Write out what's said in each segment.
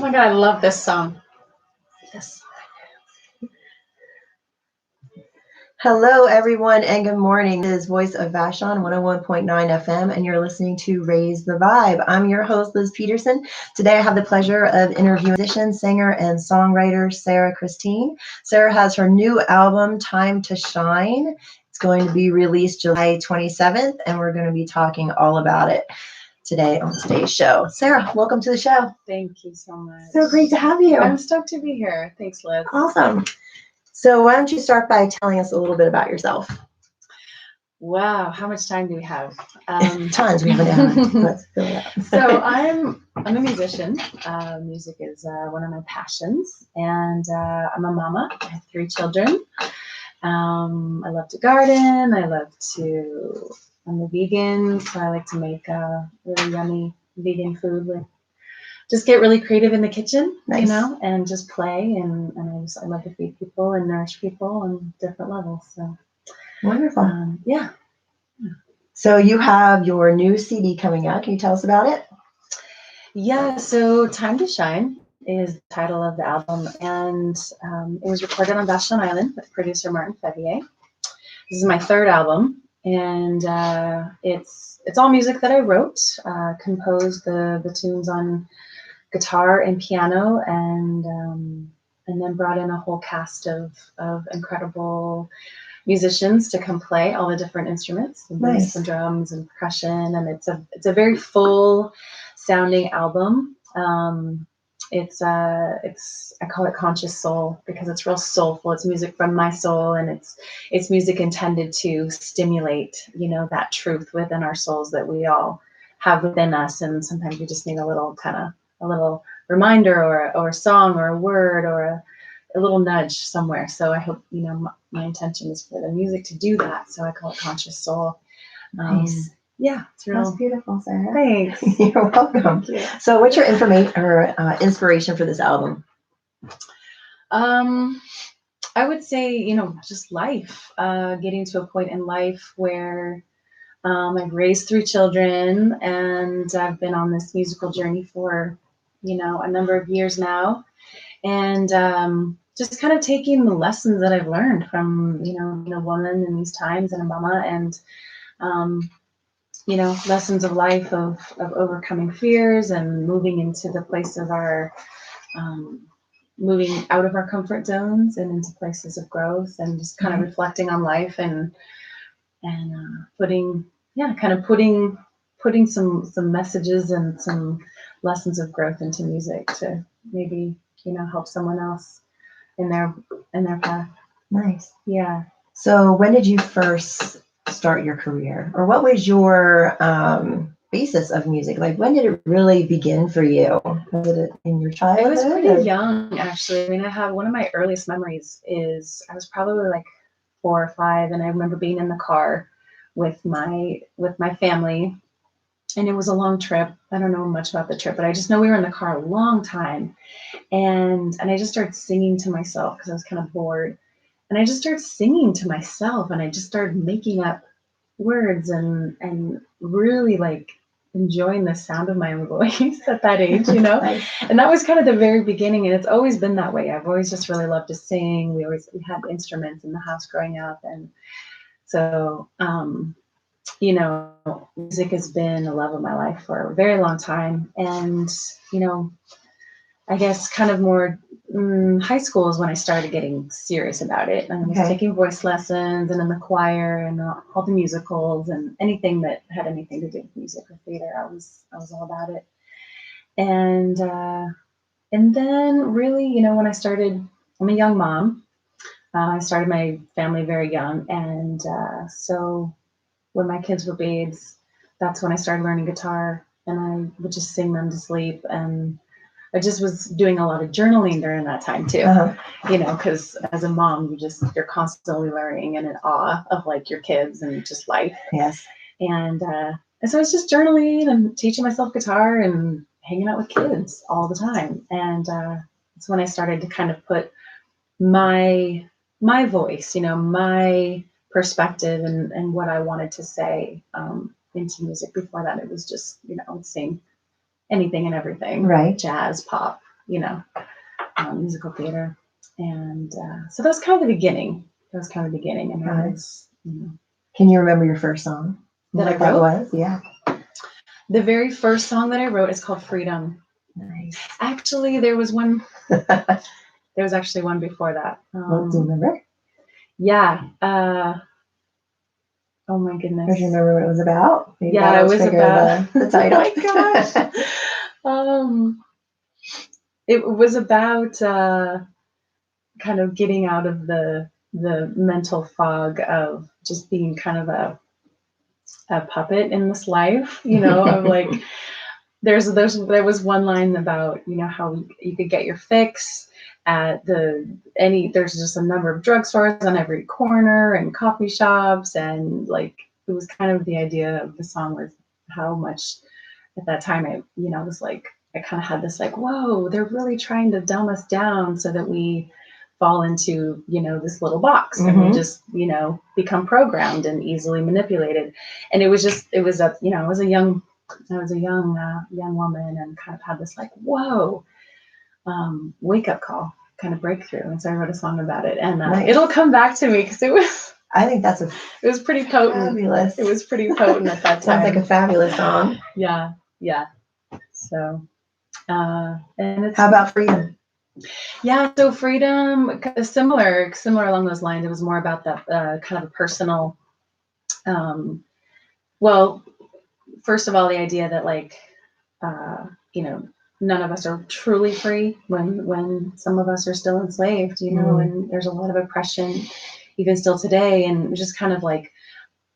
my God, I love this song. Yes. Hello, everyone, and good morning. This is Voice of Vashon, 101.9 FM, and you're listening to Raise the Vibe. I'm your host, Liz Peterson. Today, I have the pleasure of interviewing musician, singer, and songwriter Sarah Christine. Sarah has her new album, Time to Shine. It's going to be released July 27th, and we're going to be talking all about it today on today's show. Sarah, welcome to the show. Thank you so much. So great to have you. I'm stoked to be here. Thanks, Liz. Awesome. So why don't you start by telling us a little bit about yourself? Wow, how much time do we have? Tons. We have an hour. Let's fill it up. So I'm a musician. Music is one of my passions, and I'm a mama. I have 3 children. I love to garden. I'm a vegan, so I like to make really yummy vegan food. Just get really creative in the kitchen, Nice. and just play. And I love to feed people and nourish people on different levels. So Wonderful. yeah. So you have your new CD coming out. Can you tell us about it? Yeah. So Time to Shine is the title of the album, and it was recorded on Vashon Island with producer Martin Fevier. This is my 3rd album, and it's all music that I wrote, composed the tunes on guitar and piano, and then brought in a whole cast of incredible musicians to come play all the different instruments, and bass and drums and percussion, and it's a very full sounding album. I call it Conscious Soul because it's real soulful. It's music from my soul, and it's music intended to stimulate, that truth within our souls that we all have within us, and sometimes we just need a little reminder or a song or a word or a little nudge somewhere. So I hope, my intention is for the music to do that. So I call it Conscious Soul. Nice. Yeah, it's real. That's beautiful, Sarah. Thanks. You're welcome. Thank you. So what's your inspiration for this album? I would say, just life, getting to a point in life where I've raised 3 children, and I've been on this musical journey for, a number of years now. And just kind of taking the lessons that I've learned from, being a woman in these times and a mama, and, lessons of life of overcoming fears and moving into the place of our, moving out of our comfort zones and into places of growth, and just kind of reflecting on life and putting some messages and some lessons of growth into music to maybe, help someone else in their path. Nice. Yeah. So when did you first start your career, or what was your basis of music? Like, when did it really begin for you? Was it in your childhood? It was pretty young, actually. I mean, I have one of my earliest memories is I was probably like 4 or 5, and I remember being in the car with my family, and it was a long trip. I don't know much about the trip, but I just know we were in the car a long time, and I just started singing to myself because I was kind of bored, and I just started singing to myself, and I just started making up words and really like enjoying the sound of my own voice at that age, Nice. And that was kind of the very beginning, and it's always been that way. I've always just really loved to sing. We had instruments in the house growing up, and so music has been the love of my life for a very long time. And I guess kind of more high school is when I started getting serious about it. And I was taking voice lessons and in the choir and all the musicals and anything that had anything to do with music or theater. I was all about it. And then really, when I started, I'm a young mom. I started my family very young. And so when my kids were babes, that's when I started learning guitar, and I would just sing them to sleep. And I just was doing a lot of journaling during that time too, because as a mom, you're constantly learning and in awe of like your kids and just life. Yes. And so I was just journaling and teaching myself guitar and hanging out with kids all the time. And it's when I started to kind of put my voice, my perspective and what I wanted to say into music. Before that, it was just, I would sing anything and everything, right? Jazz, pop, musical theater. And so that was kind of the beginning. And that was, Can you remember your first song? That I What that wrote? was? Yeah. The very first song that I wrote is called Freedom. Nice. Actually, there was actually one before that. What, do you remember? Yeah. Oh my goodness. Do you remember what it was about? Maybe Yeah, it was about the title. Oh my gosh. It was about kind of getting out of the mental fog of just being kind of a puppet in this life, of like there was one line about, how you could get your fix at there's just a number of drugstores on every corner and coffee shops, and like it was kind of the idea of the song was how much at that time I was like I kind of had this like, whoa, they're really trying to dumb us down so that we fall into this little box and we just become programmed and easily manipulated. And it was a young woman, and kind of had this like, whoa, wake up call kind of breakthrough. And so I wrote a song about it, and Nice. It'll come back to me because I think that's it was pretty potent. Fabulous. It was pretty potent at that time. Sounds like a fabulous song. Yeah. So, and it's, how about Freedom? Yeah, so Freedom, similar along those lines. It was more about that kind of a personal. Well, first of all, the idea that like, none of us are truly free when some of us are still enslaved, and there's a lot of oppression even still today, and just kind of like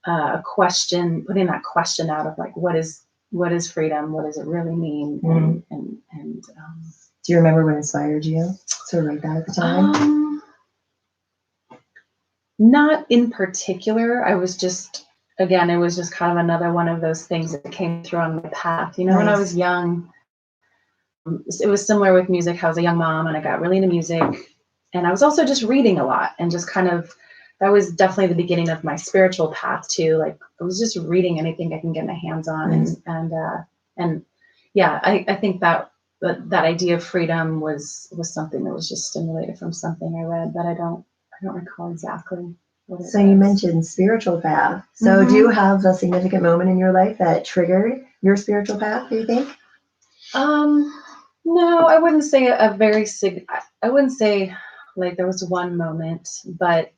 a question, putting that question out of like, what is freedom? What does it really mean? And do you remember what inspired you to write that at the time? Not in particular. It was just kind of another one of those things that came through on my path. Nice. When I was young, it was similar with music. I was a young mom and I got really into music, and I was also just reading a lot, and just kind of, that was definitely the beginning of my spiritual path too. Like I was just reading anything I can get my hands on. Nice. And yeah, I think that idea of freedom was something that was just stimulated from something I read, but I don't recall exactly what it was. So you mentioned spiritual path. So do you have a significant moment in your life that triggered your spiritual path, do you think? No, I wouldn't say I wouldn't say like there was one moment, but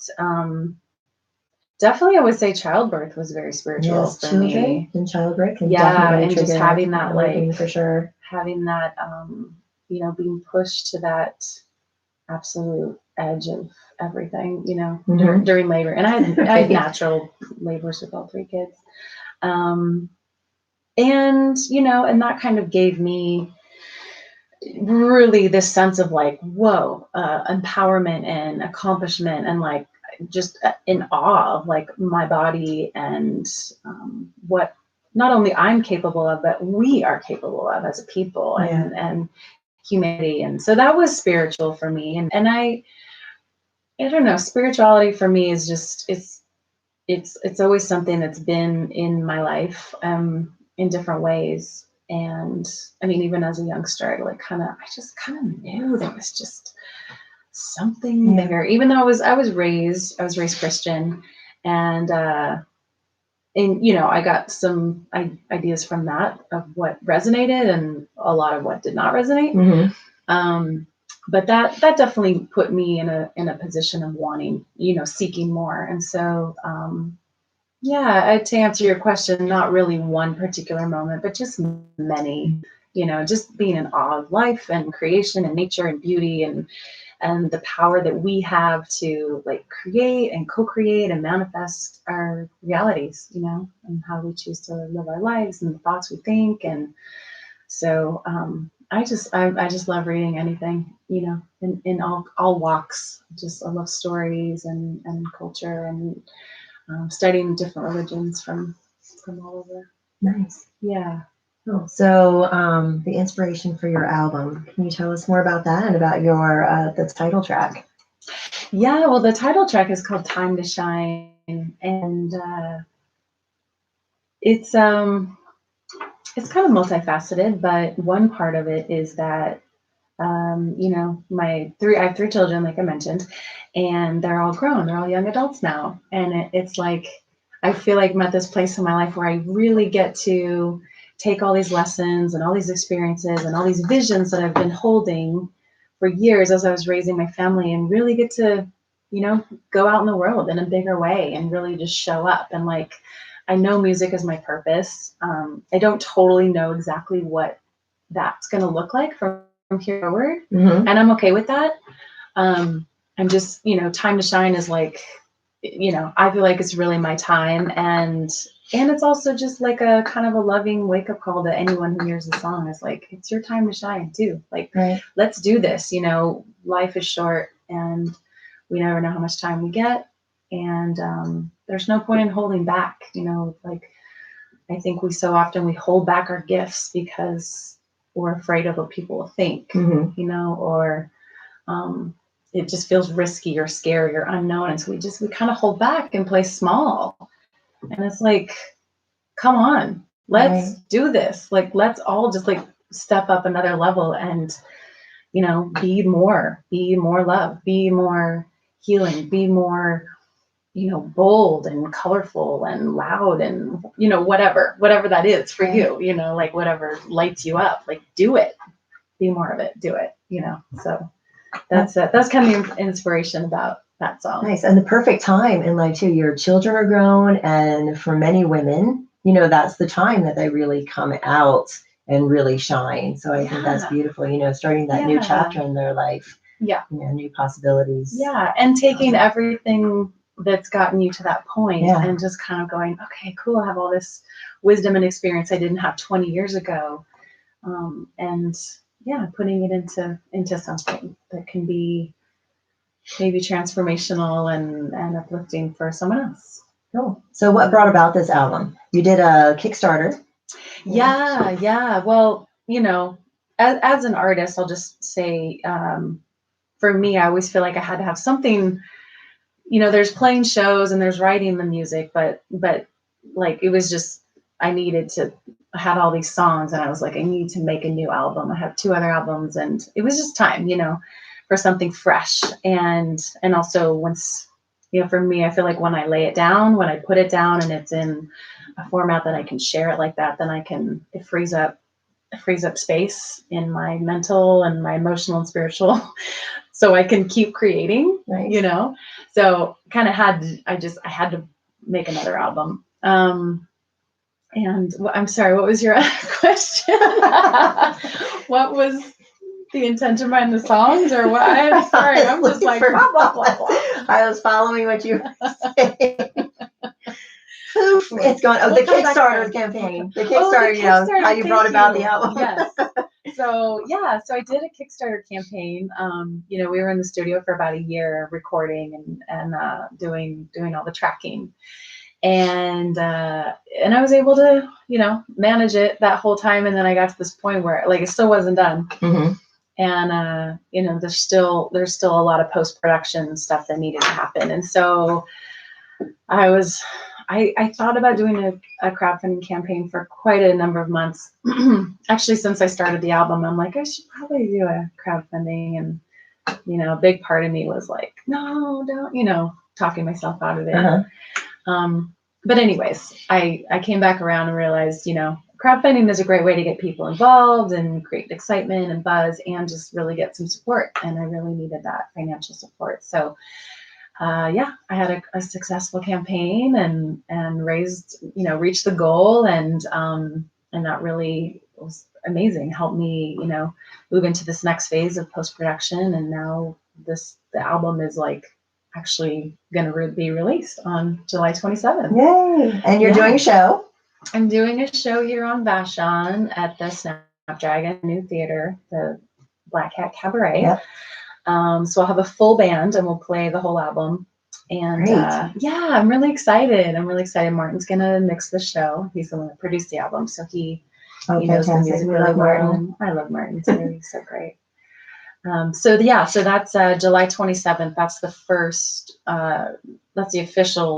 definitely I would say childbirth was very spiritual for me. And childbirth can definitely and just having that like for sure. Having that being pushed to that absolute edge of everything, during labor. And I had natural labors with all three kids. And and that kind of gave me really this sense of like, whoa, empowerment and accomplishment, and like just in awe of like my body and what not only I'm capable of, but we are capable of as a people. Yeah. and humanity. And so that was spiritual for me. And I don't know, spirituality for me is just, it's always something that's been in my life in different ways. And I mean, even as a youngster, I just kind of knew there was just something bigger, even though I was raised Christian, and I got some ideas from that of what resonated and a lot of what did not resonate. But that definitely put me in a position of wanting, seeking more. And so, to answer your question, not really one particular moment, but just many, just being in awe of life and creation and nature and beauty and the power that we have to like create and co-create and manifest our realities, and how we choose to live our lives and the thoughts we think. And so I just love reading anything, in all walks. I love stories and culture, and studying different religions from all over. Nice. Yeah. Cool. So the inspiration for your album, can you tell us more about that and about your the title track? Yeah, well, the title track is called Time to Shine, and it's kind of multifaceted, but one part of it is that I have three children, like I mentioned, and they're all grown. They're all young adults now. And it's like, I feel like I'm at this place in my life where I really get to take all these lessons and all these experiences and all these visions that I've been holding for years as I was raising my family, and really get to, go out in the world in a bigger way and really just show up. And like, I know music is my purpose. I don't totally know exactly what that's going to look like from here forward. Mm-hmm. And I'm okay with that. I'm just, time to shine is like, I feel like it's really my time. And it's also just like a kind of a loving wake up call to anyone who hears the song. Is like, it's your time to shine too. Like, Right. let's do this. Life is short and we never know how much time we get. And there's no point in holding back, like, I think we hold back our gifts because we're afraid of what people will think, Mm-hmm. or it just feels risky or scary or unknown. And so we kind of hold back and play small. And it's like, come on, let's Right. do this. Like, let's all just like step up another level and, be more love, be more healing, be more, bold and colorful and loud and, whatever that is for Right. you, like whatever lights you up, like do it, be more of it, do it, So that's it. That's kind of the inspiration about that song. Nice. And the perfect time in life too. Your children are grown, and for many women, that's the time that they really come out and really shine. So I think that's beautiful, starting that new chapter in their life. Yeah. New possibilities. Yeah. And taking everything that's gotten you to that point and just kind of going, okay, cool. I have all this wisdom and experience I didn't have 20 years ago. And putting it into something that can be maybe transformational and uplifting for someone else. Cool. So what brought about this album? You did a Kickstarter. Yeah. Well, as an artist, I'll just say, for me, I always feel like I had to have something, there's playing shows and there's writing the music, but like, it was just, I had all these songs and I was like, I need to make a new album. I have 2 other albums and it was just time, for something fresh. And also once, for me, I feel like when I lay it down, when I put it down and it's in a format that I can share it like that, then it frees up space in my mental and my emotional and spiritual so I can keep creating, Nice. So kind of I had to make another album. And I'm sorry, what was your other question? What was the intention behind the songs, or what? I'm sorry, I'm just like blah, blah, blah, blah. I was following what you were saying. It's gone. Oh, the Kickstarter campaign. The Kickstarter, how you brought about the album. Yes. So I did a Kickstarter campaign. We were in the studio for about a year recording and doing all the tracking. And I was able to, manage it that whole time. And then I got to this point where like it still wasn't done. Mm-hmm. And there's still a lot of post-production stuff that needed to happen. And so I thought about doing a crowdfunding campaign for quite a number of months. Actually, since I started the album, I'm like, I should probably do a crowdfunding. And, a big part of me was like, no, don't, talking myself out of it. Uh-huh. But anyways, I came back around and realized, crowdfunding is a great way to get people involved and create excitement and buzz and just really get some support. And I really needed that financial support. So I had a successful campaign and raised, reached the goal, and that really was amazing. Helped me, move into this next phase of post-production. And now the album is like actually going to be released on July 27th. Yay! And you're doing a show. I'm doing a show here on Vashon at the Snapdragon New Theater, the Black Hat Cabaret. Yep. So I'll have a full band and we'll play the whole album. And I'm really excited. Martin's gonna mix the show. He's the one that produced the album, so he knows the music really well. And I love Martin too. He's so great. So that's July 27th. That's the first. That's the official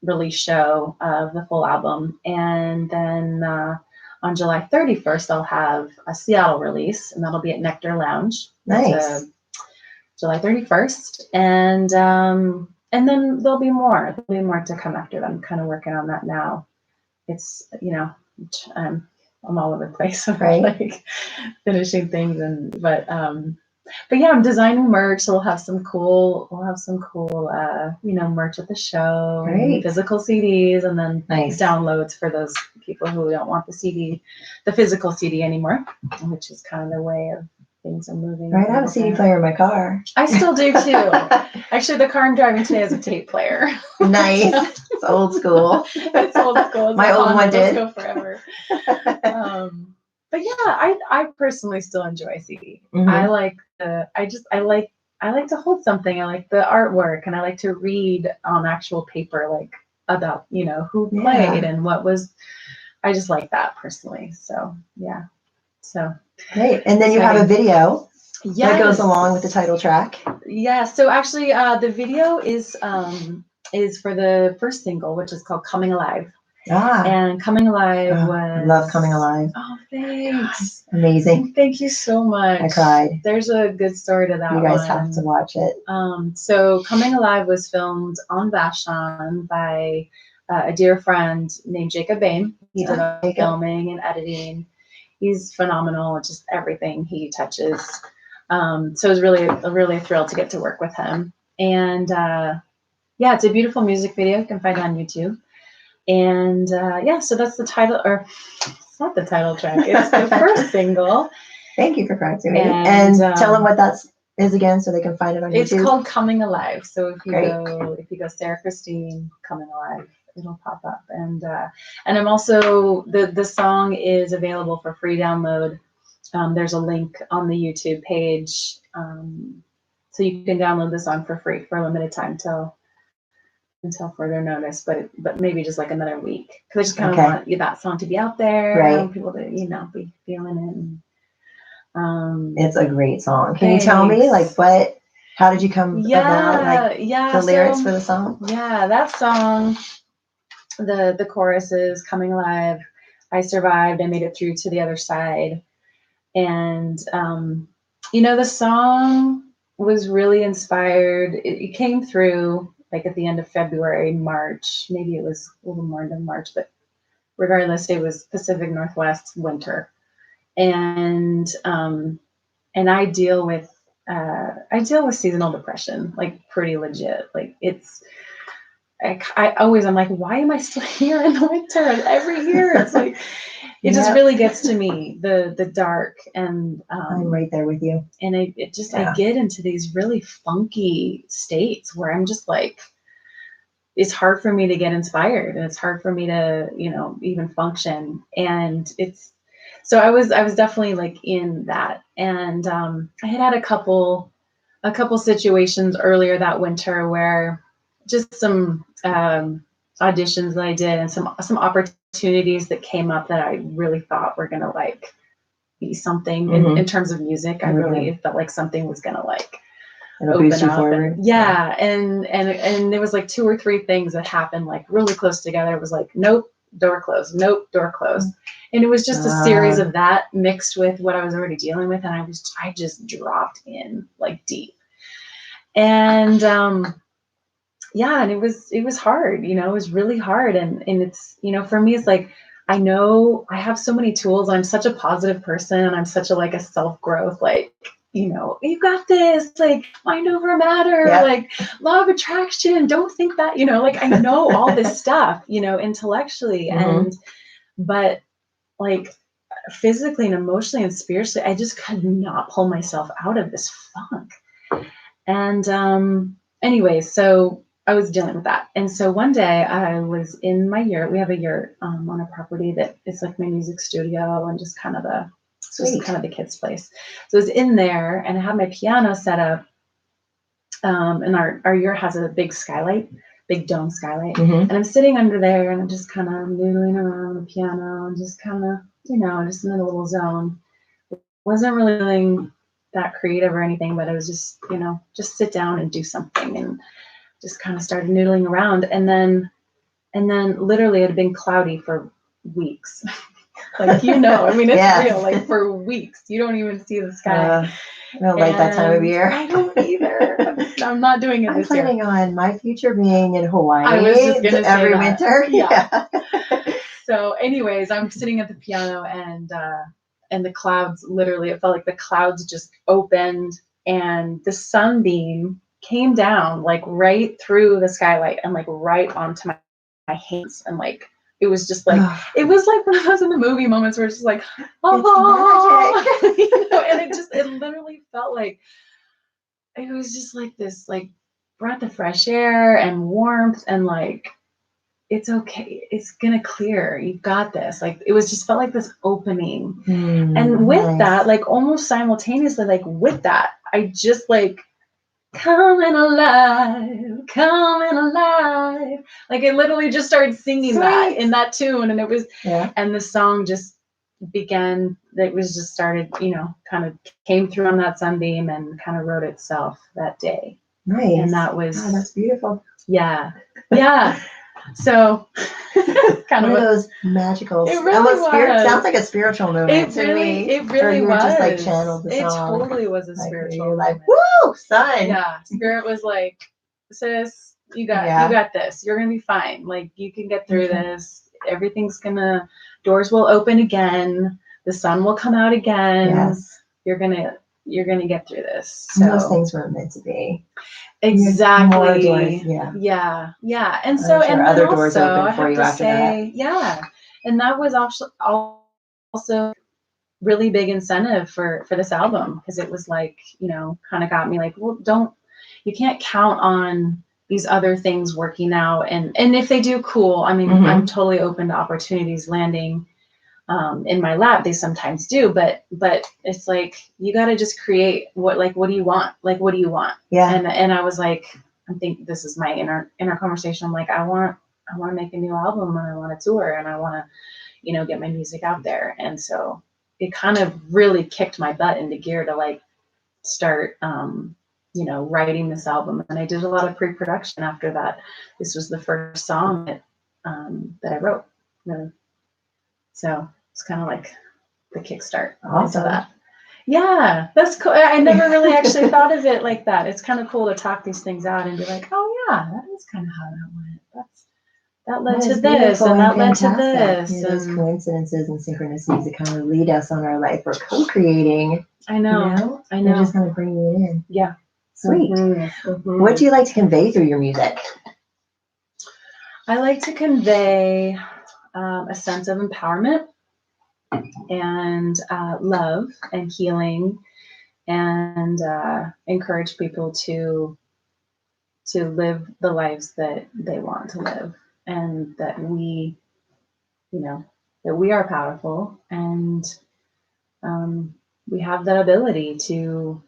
release show of the full album, and then on July 31st, I'll have a Seattle release, and that'll be at Nectar Lounge. Nice. July 31st, and then there'll be more. There'll be more to come after that. I'm kind of working on that now. It's, I'm all over the place. Right. Like finishing things, but yeah, I'm designing merch. So we'll have some cool, merch at the show, Great. and physical CDs, and then Nice. downloads for those people who don't want the physical CD anymore, which is kind of the way of things are moving. Right, I have a CD player in my car. I still do too. Actually, the car I'm driving today has a tape player. Nice. It's old school. It's old school. It's My old one did. Go forever. But yeah, I personally still enjoy CD. Mm-hmm. I like to hold something. I like the artwork, and I like to read on actual paper, like about who played and what was. I just like that personally. So yeah. So great. And then you have a video that goes along with the title track. Yeah. So actually, the video is for the first single, which is called "Coming Alive." And "Coming Alive" I love "Coming Alive." Oh, thanks. God, amazing. Thank you so much. I cried. There's a good story to that. You guys have to watch it. So "Coming Alive" was filmed on Vashon by a dear friend named Jacob Bain. He did filming and editing. He's phenomenal. Just everything he touches. So it was really a thrill to get to work with him. And yeah, it's a beautiful music video. You can find it on YouTube. And yeah, so that's the title, or it's not the title track. It's the first single. Thank you for correcting me. And tell them what that is again, so they can find it on YouTube. It's called "Coming Alive." So if you go Sarah Christine "Coming Alive," it'll pop up. And I'm also the song is available for free download. There's a link on the YouTube page, so you can download the song for free for a limited time until further notice, but maybe just like another week, because I just kind of want that song to be out there, right? I want people to be feeling it. It's a great song. Can you tell me how did you come about the lyrics for the song? Yeah, that song, the chorus is "Coming Alive. I survived. I made it through to the other side." And the song was really inspired. It came through like at the end of February, March. Maybe it was a little more than March, but regardless, it was Pacific Northwest winter. And I deal with seasonal depression, like pretty legit. Like I'm like, why am I still here in the winter? Every year it's like it just really gets to me, the dark, and I'm right there with you. And I get into these really funky states where I'm just like, it's hard for me to get inspired, and it's hard for me to even function. And so I was definitely like in that. And I had a couple situations earlier that winter where just some auditions that I did, and some opportunities that came up that I really thought were gonna like be something in terms of music. I really felt like something was gonna like open up. And there was like 2 or 3 things that happened like really close together. It was like, nope, door closed, nope, door closed. And it was just a series of that mixed with what I was already dealing with, and I just dropped in like deep. And and it was hard, it was really hard. And it's, for me, it's like, I know I have so many tools. I'm such a positive person, and I'm such a self-growth, like, you got this, like mind over matter, like law of attraction, don't think that, like I know all this stuff, intellectually, but like physically and emotionally and spiritually, I just could not pull myself out of this funk. And anyway, so I was dealing with that. And so one day I was in my yurt. We have a yurt on a property that is like my music studio and just kind of the kids' place. So I was in there, and I had my piano set up. And our yurt has a big skylight, big dome skylight. And I'm sitting under there, and I'm just kind of noodling around the piano, and just kind of, just in a little zone. Wasn't really feeling that creative or anything, but I was just, just sit down and do something, and just kind of started noodling around. And then literally it had been cloudy for weeks. Like, I mean, it's Yes. real. Like for weeks, you don't even see the sky. I don't like that time of And year. I don't either. I'm not doing it I'm this year. planning on my future being in Hawaii I was just gonna say every that. winter. Yeah. So anyways, I'm sitting at the piano and the clouds, literally, it felt like the clouds just opened and the sunbeam came down like right through the skylight and like right onto my hands. And like, it was just like, it was like one of those in the movie moments where it's just like, oh, and it literally felt like, it was just like this like breath of fresh air and warmth and like, it's okay. It's gonna clear. You got this. Like it was just felt like this opening. And with that, like almost simultaneously, like with that, I just like coming alive, coming alive. Like I literally just started singing that in that tune. And it was and the song just began, it was just started, kind of came through on that sunbeam and kind of wrote itself that day. Nice. And that was that's beautiful. Yeah. Yeah. So kind of those magical. It really was. Sounds like a spiritual moment. It really or was. Just like channeled the song. It totally was a spiritual moment. Like, woo, son. Yeah. Spirit was like, sis, you got this. You're gonna be fine. Like you can get through this. Everything's doors will open again. The sun will come out again. Yes. You're gonna get through this. So those things were meant to be. Exactly. More doors, yeah. And so, sure and other then doors also, open I for have you to after say, that. yeah, and that was also really big incentive for this album because it was like, kind of got me like, well, you can't count on these other things working out, and if they do, cool. I mean, I'm totally open to opportunities landing. In my lap, they sometimes do, but it's like you got to just create what do you want? Like, what do you want? Yeah. And I was like, I think this is my inner conversation. I'm like, I want to make a new album and I want to tour and I want to, get my music out there. And so it kind of really kicked my butt into gear to like start, writing this album. And I did a lot of pre-production after that. This was the first song that I wrote. Really. So it's kind of like the kickstart into that. Yeah, that's cool. I never really actually thought of it like that. It's kind of cool to talk these things out and be like, oh yeah, that is kind of how that went. That led to this and that led to this. Those coincidences and synchronicities that kind of lead us on our life. We're co-creating. I know. They're just kind of bringing it in. Yeah. Sweet. What do you like to convey through your music? I like to convey a sense of empowerment and love and healing and encourage people to live the lives that they want to live and that we are powerful and we have that ability to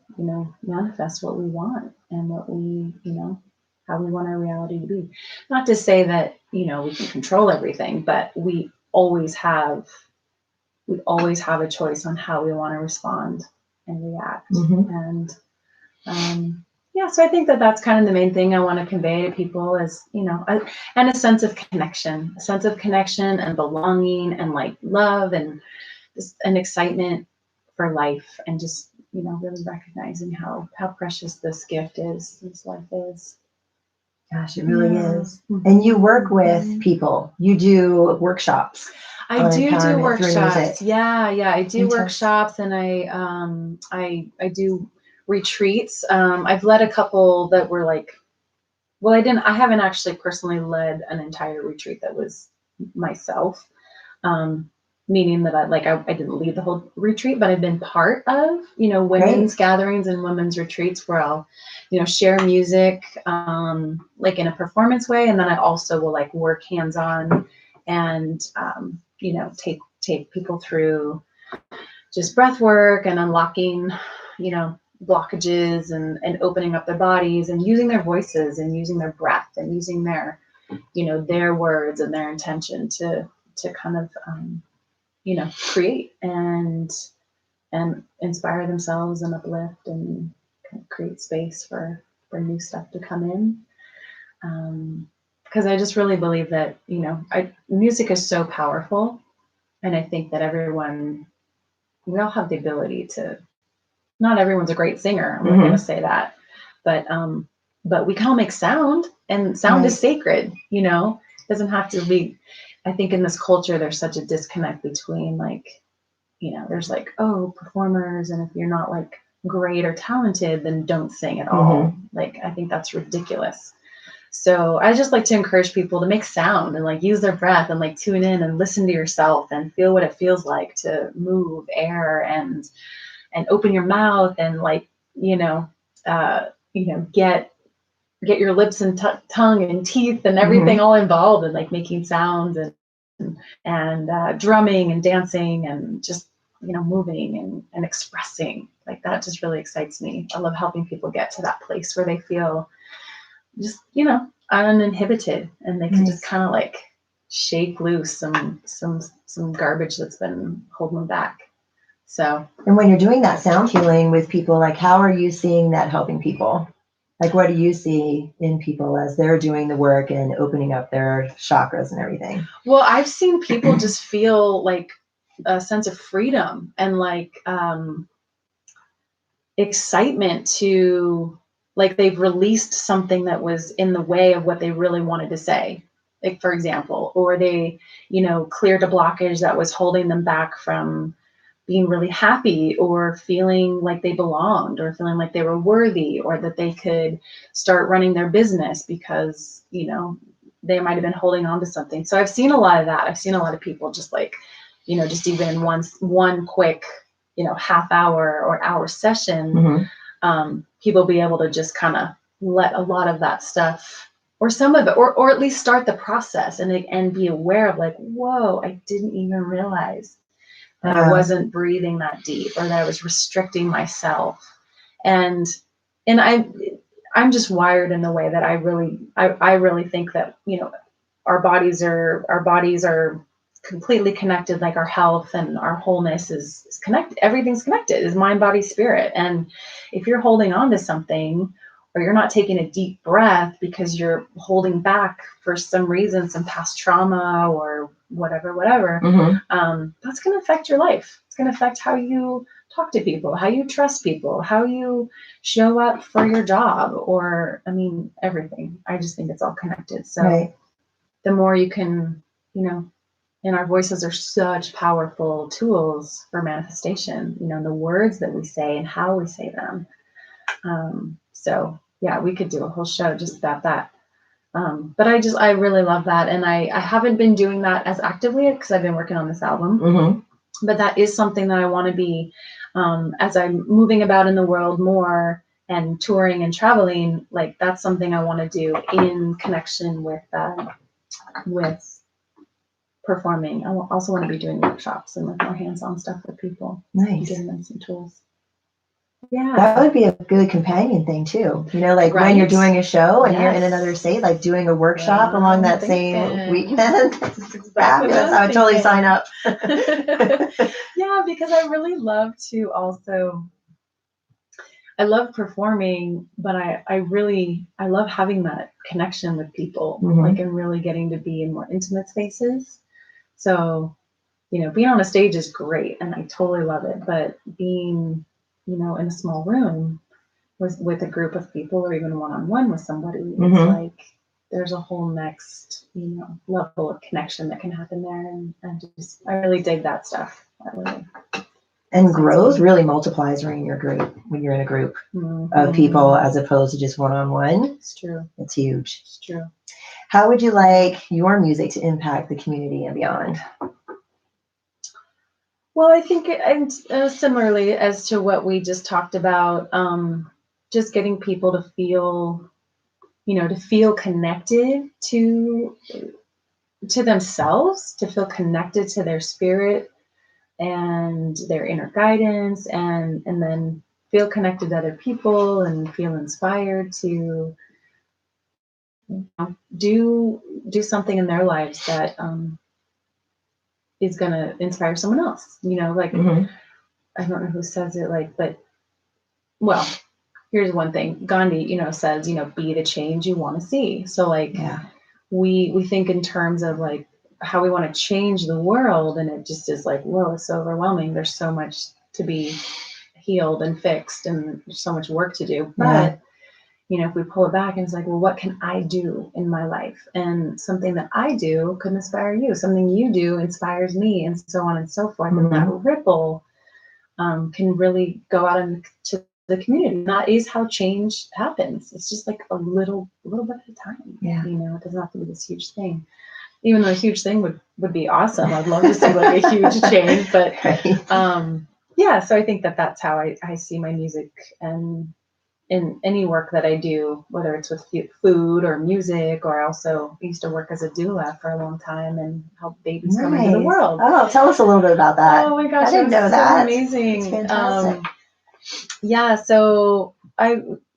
manifest what we want and what we how we want our reality to be. Not to say that we can control everything, but we always have a choice on how we want to respond and react. And so I think that that's kind of the main thing I want to convey to people is and a sense of connection and belonging and like love and just an excitement for life and just really recognizing how precious this gift is, this life is. Gosh, it really is. And you work with people. You do workshops. I do workshops. Yeah, I do workshops, and I do retreats. I've led a couple that were like, well, I haven't actually personally led an entire retreat that was myself. Meaning that I didn't lead the whole retreat, but I've been part of, women's gatherings and women's retreats where I'll, share music, like in a performance way. And then I also will like work hands-on and, take people through just breath work and unlocking, blockages and opening up their bodies and using their voices and using their breath and using their, their words and their intention to kind of, create and inspire themselves and uplift and kind of create space for new stuff to come in. Because I just really believe that, music is so powerful And I think that we all have the ability to, not everyone's a great singer. I'm not going to say that, but we can all make sound, and sound is sacred, you know, it doesn't have to be. I think in this culture, there's such a disconnect between like, you know, there's like, oh, performers, and if you're not like great or talented, then don't sing at all. Like, I think that's ridiculous. So I just like to encourage people to make sound and like use their breath and like tune in and listen to yourself and feel what it feels like to move air and open your mouth and like, get your lips and tongue and teeth and everything all involved, and like making sounds and drumming and dancing and just, moving and expressing. Like, that just really excites me. I love helping people get to that place where they feel just, uninhibited, and they can just kind of like shake loose some garbage that's been holding them back. So, and when you're doing that sound healing with people, like, how are you seeing that helping people? Like, what do you see in people as they're doing the work and opening up their chakras and everything? Well, I've seen people just feel like a sense of freedom and like excitement to, like, they've released something that was in the way of what they really wanted to say. Like, for example, or they, cleared a blockage that was holding them back from being really happy or feeling like they belonged or feeling like they were worthy, or that they could start running their business because, they might have been holding on to something. So I've seen a lot of that. I've seen a lot of people just like, just even in one quick, half hour or hour session, people be able to just kind of let a lot of that stuff, or some of it, or at least start the process and be aware of like, whoa, I didn't even realize that I wasn't breathing that deep, or that I was restricting myself. And I'm just wired in the way that I really think that, our bodies are completely connected. Like, our health and our wholeness is connected. Everything's connected, is mind, body, spirit. And if you're holding on to something, or you're not taking a deep breath because you're holding back for some reason, some past trauma or whatever, that's going to affect your life. It's going to affect how you talk to people, how you trust people, how you show up for your job, or, everything. I just think it's all connected. So the more you can, and our voices are such powerful tools for manifestation, the words that we say and how we say them. So yeah, we could do a whole show just about that. But I really love that. And I haven't been doing that as actively because I've been working on this album, but that is something that I want to be, as I'm moving about in the world more and touring and traveling, like, that's something I want to do in connection with performing. I also want to be doing workshops and like more hands-on stuff with people. Nice. Giving them some tools. Yeah. That would be a good companion thing too. Like when you're doing a show and you're in another state, like doing a workshop along that same weekend. Fabulous. I would totally sign up. Yeah, because I really love to also, I love performing, but I love having that connection with people, like, and really getting to be in more intimate spaces. So, being on a stage is great and I totally love it, but being, in a small room with a group of people, or even one-on-one with somebody, it's like there's a whole next, level of connection that can happen there. And just, I really dig that stuff. And growth really multiplies when you're in a group of people, as opposed to just one-on-one. It's true. It's huge. It's true. How would you like your music to impact the community and beyond? Well, I think similarly as to what we just talked about, just getting people to feel, connected to themselves, to feel connected to their spirit and their inner guidance, and then feel connected to other people and feel inspired to do something in their lives that is going to inspire someone else. Like, I don't know who says it, like, but, well, here's one thing. Gandhi, says, be the change you want to see. So, like, we think in terms of, like, how we want to change the world, and it just is like, whoa, it's so overwhelming. There's so much to be healed and fixed, and there's so much work to do. But if we pull it back and it's like, well, what can I do in my life? And something that I do could inspire you. Something you do inspires me, and so on and so forth. And that ripple can really go out into the community. And that is how change happens. It's just like a little bit at a time. Yeah. It doesn't have to be this huge thing. Even though a huge thing would be awesome. I'd love to see like a huge change. But so I think that's how I see my music, and in any work that I do, whether it's with food or music, or I also used to work as a doula for a long time and help babies come into the world. Oh, tell us a little bit about that. Oh my gosh, I didn't know so that. Amazing. It's fantastic. So a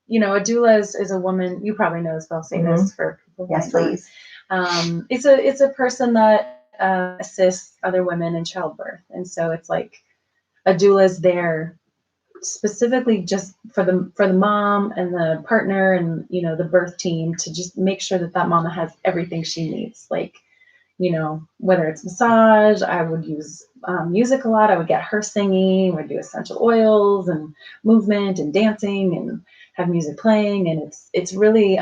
doula is a woman, you probably know this, but I'll say this for people. Yes, please. It's a person that assists other women in childbirth. And so it's like a doula is there specifically just for the mom and the partner and the birth team, to just make sure that mama has everything she needs. Like, whether it's massage, I would use music a lot. I would get her singing. We'd do essential oils and movement and dancing and have music playing. And it's really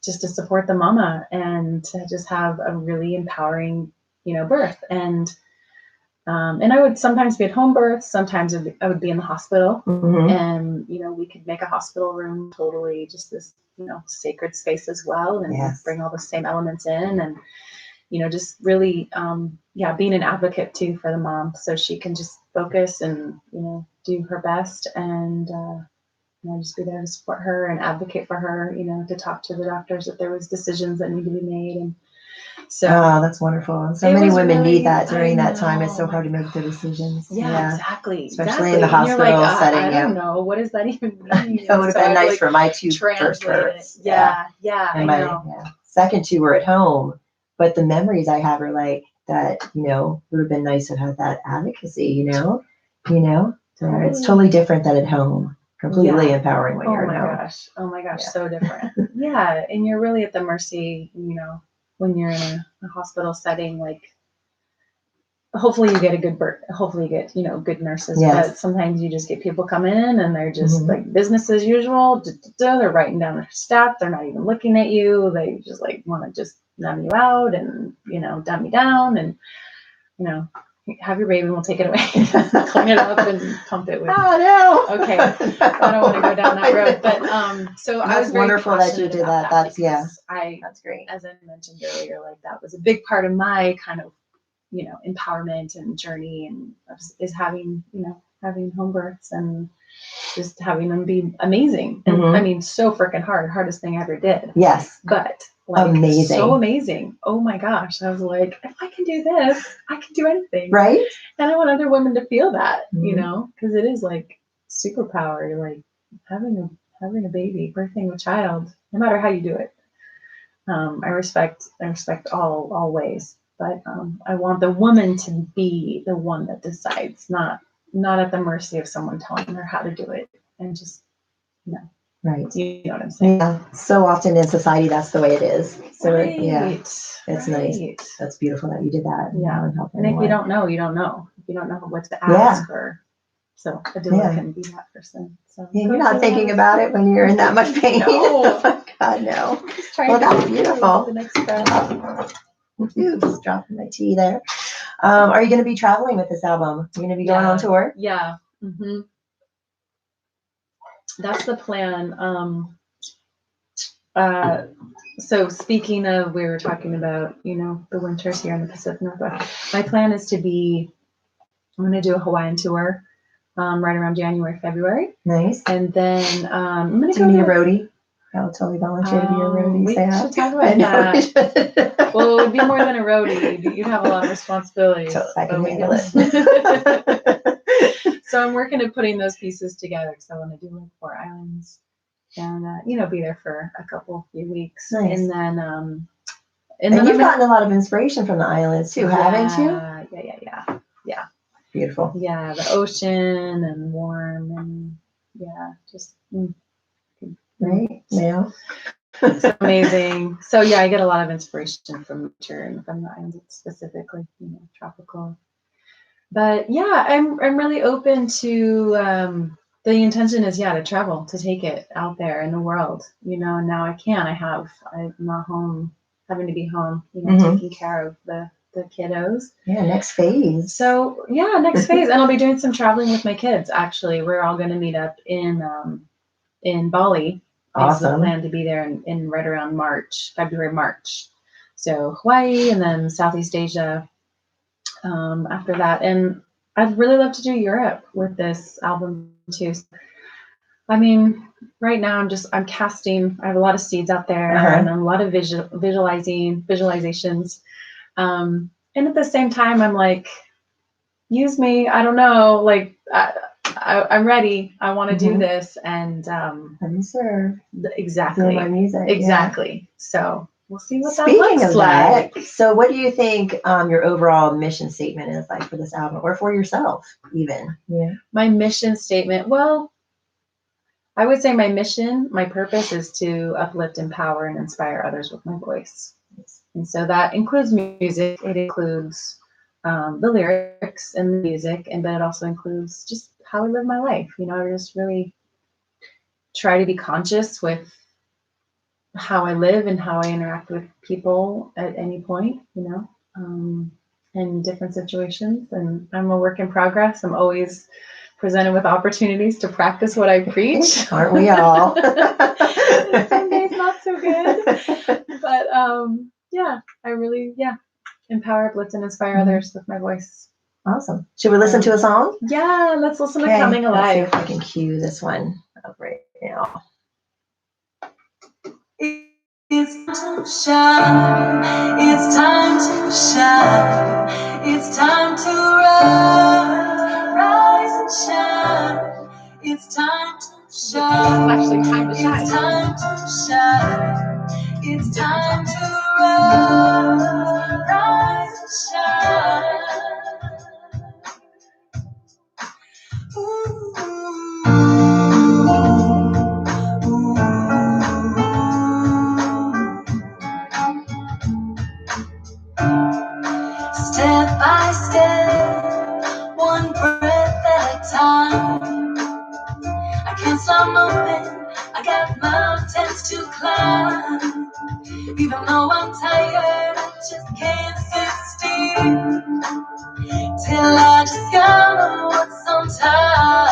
just to support the mama and to just have a really empowering birth. And I would sometimes be at home birth. Sometimes I would be in the hospital, and we could make a hospital room totally just this sacred space as well, and bring all the same elements in, and just really being an advocate too for the mom, so she can just focus and do her best, and just be there to support her and advocate for her, to talk to the doctors if there was decisions that need to be made. And so that's wonderful. And so many women need that during that time. It's so hard to make the decisions. Yeah. Exactly. Especially in the hospital setting. I don't know. What does that even mean? It would have been nice for my two first births. Yeah. And my second two were at home. But the memories I have are like that, it would have been nice to have that advocacy, So it's totally different than at home. Completely empowering when you're at home. Oh my gosh. So different. And you're really at the mercy, when you're in a hospital setting. Like, hopefully you get a good birth. Hopefully you get, good nurses. But sometimes you just get people come in and they're just like business as usual. They're writing down their stuff. They're not even looking at you. They just like want to just numb you out and, dumb you down and, have your baby and we'll take it away. Clean it up and pump it with. Oh, no. Okay. I don't want to go down that road. But so I was very wonderful that you did that. That's great. As I mentioned earlier, like that was a big part of my kind of, empowerment and journey, and is having, having home births and just having them be amazing. And I mean, so freaking hardest thing I ever did. Yes. But like, amazing. So amazing. Oh my gosh. I was like, if I can do this, I can do anything. Right. And I want other women to feel that, because it is like superpower, like having a baby, birthing a child, no matter how you do it. I respect all ways, but I want the woman to be the one that decides, not at the mercy of someone telling her how to do it, and just Right. You know what I'm saying? Yeah. So often in society, that's the way it is. So it's right. nice. That's beautiful that you did that. Yeah. And if you don't know, you don't know. If you don't know what to ask, or so a doula can be that person. So you're not thinking about it when you're in that much pain. No. Oh my God, no. Well, that's beautiful. The next breath. Just dropping my tea there. Are you going to be traveling with this album? Are you going to be going on tour? Yeah. Mm-hmm. That's the plan. So speaking of, we were talking about, the winters here in the Pacific Northwest. My plan is I'm going to do a Hawaiian tour right around January, February. Nice. And then I'm going to go to a roadie. I'll totally volunteer to be a roadie. We should talk about that. Well, it would be more than a roadie. You'd have a lot of responsibilities. Totally, I can handle it. So I'm working at putting those pieces together, because I want to do like 4 islands and, be there for a few weeks. Nice. And then, you've gotten a lot of inspiration from the islands too, haven't you? Yeah. Beautiful. Yeah. The ocean and warm and just. Right. Yeah. It's amazing. So yeah, I get a lot of inspiration from nature and from the islands specifically, tropical. But yeah, I'm really open to the intention is to travel, to take it out there in the world, and now I'm not home, having to be home, taking care of the kiddos. Yeah, next phase. So yeah, next phase. And I'll be doing some traveling with my kids. Actually, we're all going to meet up in Bali. Awesome. Is the plan to be there in right around February, March. So Hawaii and then Southeast Asia after that. And I'd really love to do Europe with this album too. I mean, right now I'm casting. I have a lot of seeds out there and a lot of visualizations. And at the same time, I'm like, use me. I don't know. Like, I'm ready. I want to do this. And serve. Exactly. My music. Exactly. Yeah. So we'll see what Speaking that looks like. So what do you think your overall mission statement is like for this album, or for yourself even? Yeah. My mission statement. Well, I would say my purpose is to uplift, empower, and inspire others with my voice. And so that includes music. It includes the lyrics and the music, but it also includes just how I live my life. I just really try to be conscious with how I live and how I interact with people at any point, in different situations. And I'm a work in progress. I'm always presented with opportunities to practice what I preach. Aren't we all? Some days not so good. But I really, empower, uplift, and inspire others with my voice. Awesome. Should we listen to a song? Yeah, let's listen to Coming Alive. Let's see if I can cue this one up right now. It's time to shine. It's time to shine. It's time to rise and shine. It's time to shine. It's actually time to shine. It's time to shine. It's time to rise and shine. Ooh. Step by step, one breath at a time. I can't stop moving, I got mountains to climb. Even though I'm tired, I just can't sit still till I discover what's on top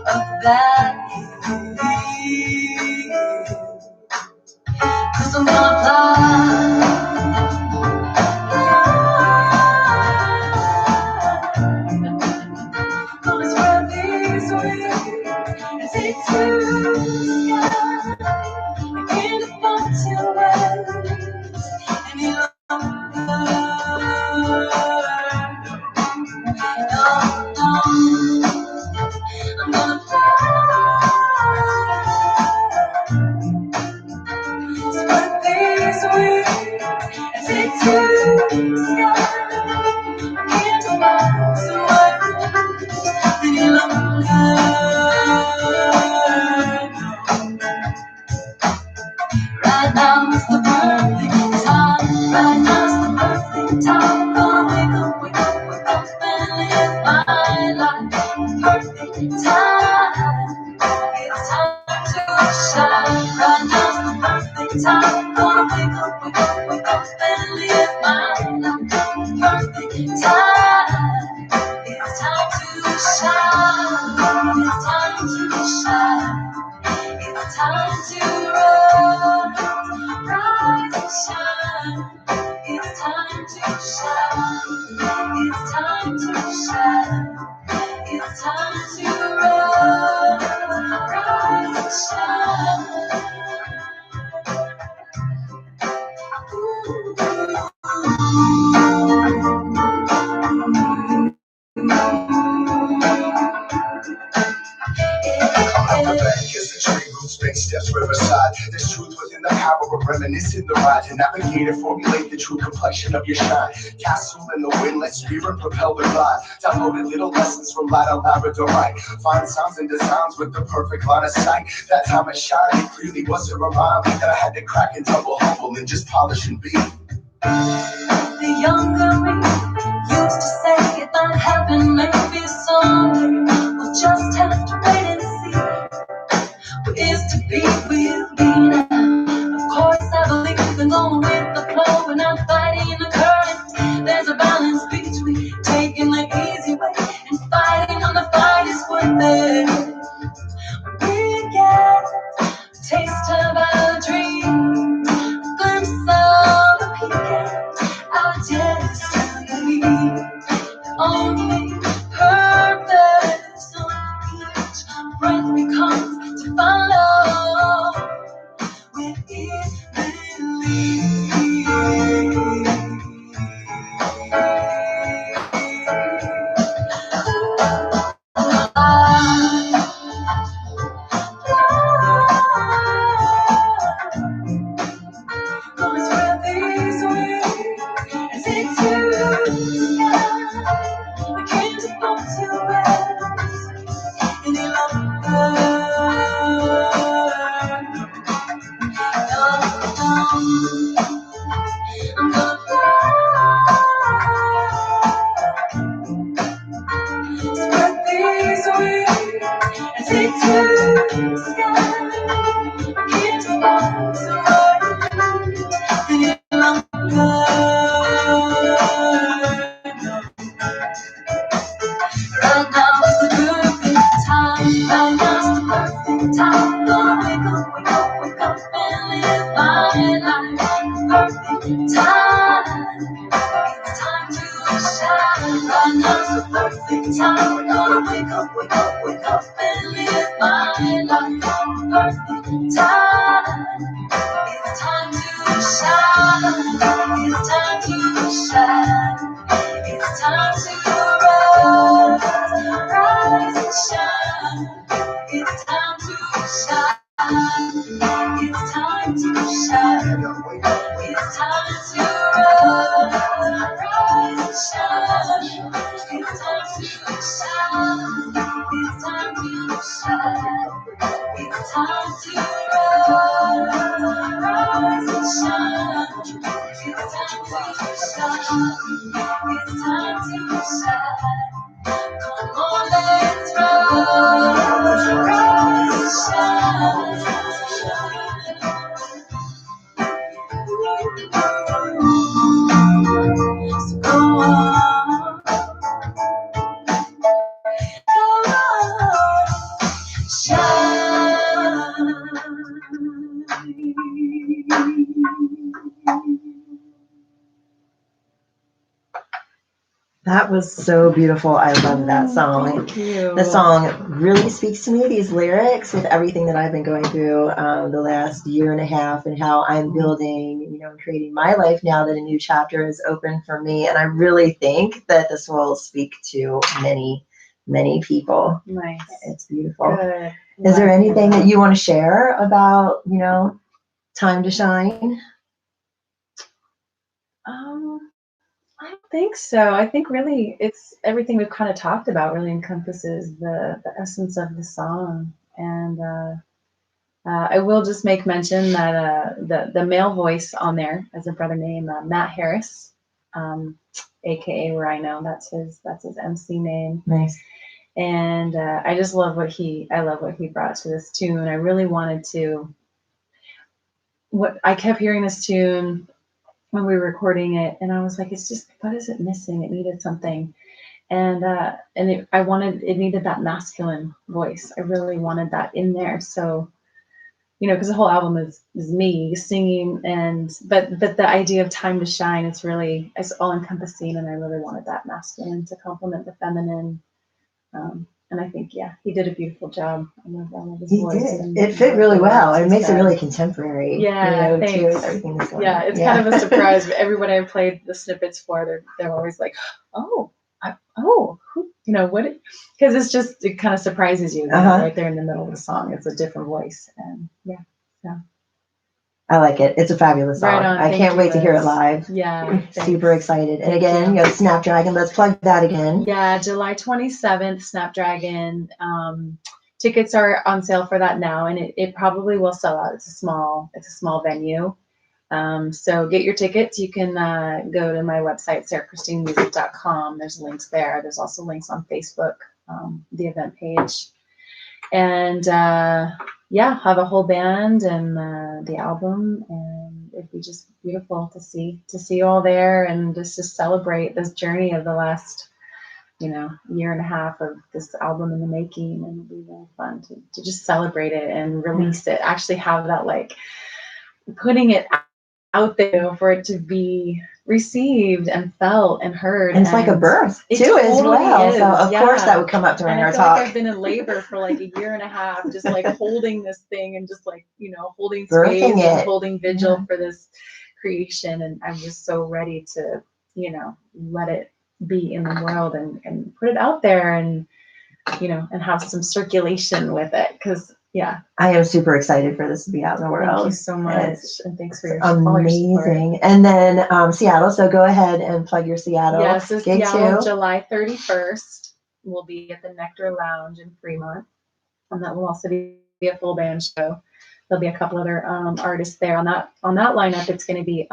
of that hill. 'Cause I'm gonna fly. Gonna spread these wings and take to the sky. I can't afford to wait any longer. No, I'm gonna fly. Spread these wings and take to the sky. I can't afford to wait any longer. Right now is the perfect time. Right now is the perfect time. Gonna wake up, wake up, wake up and live my life. Perfect time. It's time to shine. Right now is the perfect time. Gonna wake up, wake up, wake up and live my life. Perfect time. It's time to shine. It's time to shine. It's time to rise and shine. It's time to shine. It's time to shine. It's time to rise and shine. Up the bank is the tree root space steps riverside. There's truth within the power of reminiscing the ride to navigate and formulate the true complexion of your shine. Castle in the wind, let spirit propel the glide. Downloaded little lessons from light on labradorite. Find sounds and designs with the perfect line of sight. That time of shine, it really wasn't a rhyme that I had to crack and tumble humble and just polish and be. The younger me used to say it might happen maybe someday. We'll just have to wait and see. What is to be will be now. Of course I believe in going with the flow and not fighting the current. There's a balance between taking the easy way and fighting when the fight is worth it. We get a taste of our dream, a glimpse of the peak. Our destiny, the only purpose on each breath becomes to follow where it Gonna spread these wings and take to the sky. I can't afford to rest any longer. I'm gonna fly, spread these wings and take to the sky. I can't afford to rest any longer. Right now is the perfect time. Right now's the perfect time. Gonna wake up, and live my life. Perfect time. It's time to shine. Right now's the perfect time. Gonna wake up, and live my life. Perfect time. It's time to shine. It's time to shine. It's time to rise and shine. It's time to shine. It's time to shine. It's time to rise and shine. It's time to shine. It's time to shine. It's time to rise and shine. It's time to shine. It's time to shine. Come on, let's rise and shine. So go on, shine. That was so beautiful. I love that song. Thank you. The song really speaks to me, these lyrics, with everything that I've been going through the last year and a half and how I'm building, creating my life now that a new chapter is open for me. And I really think that this will speak to many, many people. Nice. It's beautiful. Good. Is there anything that you want to share about, time to shine? I don't think so. I think really it's everything we've kind of talked about really encompasses the essence of the song. And I will just make mention that the male voice on there is a brother named Matt Harris, aka Where I Know. That's his MC name. Nice. And I just love what he brought to this tune. I really wanted to. I kept hearing this tune when we were recording it, and I was like, it's just, what is it missing? It needed something. And it needed that masculine voice. I really wanted that in there. So, because the whole album is me singing, but the idea of time to shine, it's all encompassing, and I really wanted that masculine to complement the feminine. And I think, he did a beautiful job. I love his voice. He did. It fit really well. It makes it really contemporary. Yeah, thanks. Too, with everything that's going on. It's kind of a surprise. But everyone I played the snippets for, they're always like, what? Because it kind of surprises you right there in the middle of the song. It's a different voice, and so. I like it. It's a fabulous song. Right on. I Thank can't you, wait to hear it Liz. live. Yeah. Super excited. And Thank again, you. you know, Snapdragon. Let's plug that again. Yeah, July 27th, Snapdragon. Tickets are on sale for that now, and it probably will sell out. It's a small venue. So get your tickets. You can go to my website, sarahchristinemusic.com. There's links there. There's also links on Facebook, the event page. And yeah, have a whole band and the album, and it'd be just beautiful to see you all there and just to celebrate this journey of the last, year and a half of this album in the making. And it'll be really fun to just celebrate it and release it. Actually have that, like, putting it out there for it to be received and felt and heard. And it's like a birth too, totally as well. is, So of yeah. course that would come up during and I our feel talk. like I've been in labor for like a year and a half, just like holding this thing and just like, holding Birthing space it. and holding vigil for this creation. And I'm just so ready to, let it be in the world and put it out there and, and have some circulation with it. Cause yeah. I am super excited for this to be out in the world. Thank you so much. And thanks for your amazing. And then Seattle. So go ahead and plug your Seattle. Yeah, so gig Seattle, too. July 31st. We'll be at the Nectar Lounge in Fremont. And that will also be a full band show. There'll be a couple other artists there. On that lineup, it's going to be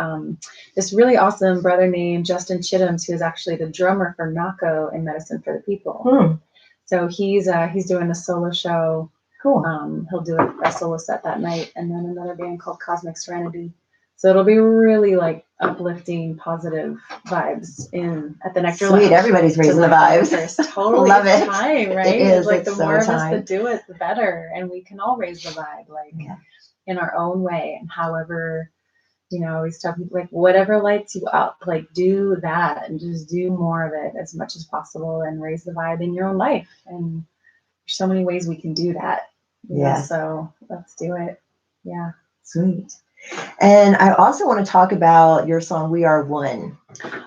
this really awesome brother named Justin Chittims, who is actually the drummer for Nako in Medicine for the People. So he's doing a solo show. Cool. He'll do a solo set that night, and then another band called Cosmic Serenity. So it'll be really like uplifting, positive vibes at the Nectar Lounge. Sweet, everybody's raising the vibes. Totally, love it. Time, right? It is. Like it's the so more of us time. that do it, the better, and we can all raise the vibe, like in our own way, and however. I always tell people, like, whatever lights you up, like, do that and just do more of it as much as possible and raise the vibe in your own life. And there's so many ways we can do that. Yeah. So let's do it. Yeah. Sweet. And I also want to talk about your song, We Are One.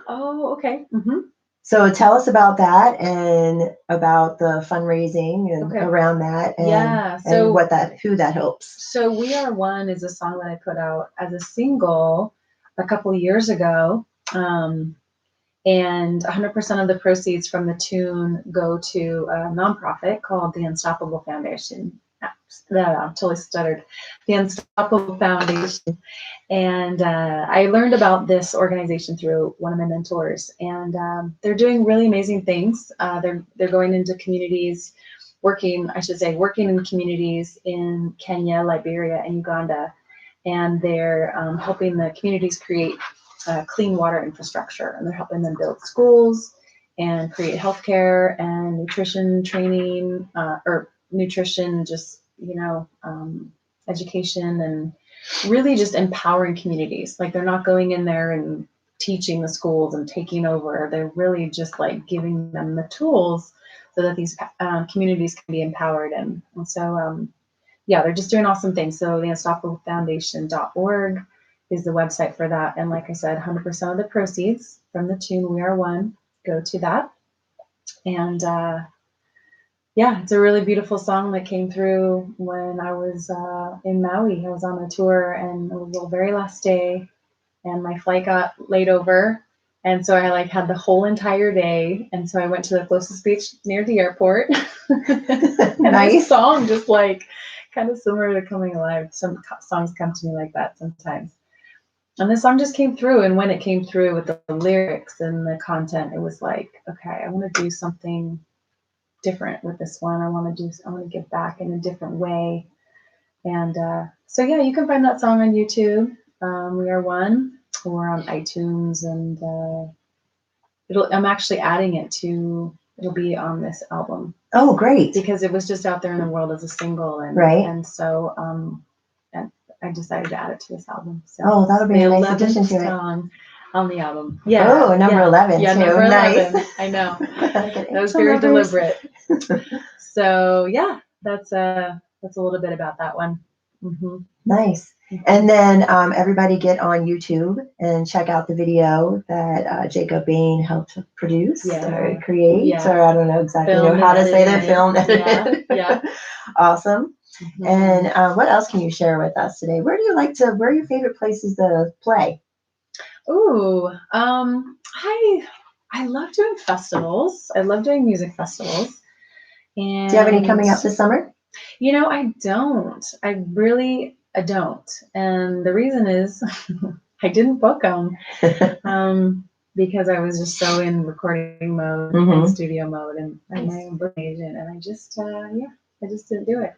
Oh, okay. Mm-hmm. So tell us about that and about the fundraising and around that, and, who that helps. So We Are One is a song that I put out as a single a couple of years ago. And 100% of the proceeds from the tune go to a nonprofit called the Unstoppable Foundation. Totally stuttered. The Unstoppable Foundation. And I learned about this organization through one of my mentors, and they're doing really amazing things. They're going into communities, working in communities in Kenya, Liberia, and Uganda, and they're helping the communities create clean water infrastructure, and they're helping them build schools and create healthcare and nutrition training, or nutrition, just education, and really just empowering communities. Like, they're not going in there and teaching the schools and taking over. They're really just like giving them the tools so that these communities can be empowered. And so, they're just doing awesome things. So the unstoppablefoundation.org is the website for that. And like I said, 100% of the proceeds from the tune We Are One go to that. And it's a really beautiful song that came through when I was in Maui. I was on a tour, and it was the very last day, and my flight got laid over. And so I had the whole entire day. And so I went to the closest beach near the airport. And Nice. This song just kind of similar to Coming Alive. Some songs come to me like that sometimes. And this song just came through. And when it came through with the lyrics and the content, it was like, okay, I want to do something different with this one. I want to give back in a different way. And you can find that song on YouTube. We Are One, or on iTunes, and I'm actually adding it it'll be on this album. Oh, great. Because it was just out there in the world as a single, and and so and I decided to add it to this album. So that'll be a nice addition to it. Song on the album. Yeah. Oh, number 11 yeah, too. Number 11. Nice. I know. That was very deliberate. So that's a little bit about that one. Mm-hmm. Nice. And then everybody get on YouTube and check out the video that Jacob Bain helped produce or create, or I don't know exactly how to say that, film edited. Yeah. Awesome. And what else can you share with us today? Where are your favorite places to play? Ooh, I love doing festivals. I love doing music festivals. And Do you have any coming up this summer? I don't. I don't. And the reason is I didn't book them because I was just so in recording mode and studio mode and my own booking agent, and I just didn't do it.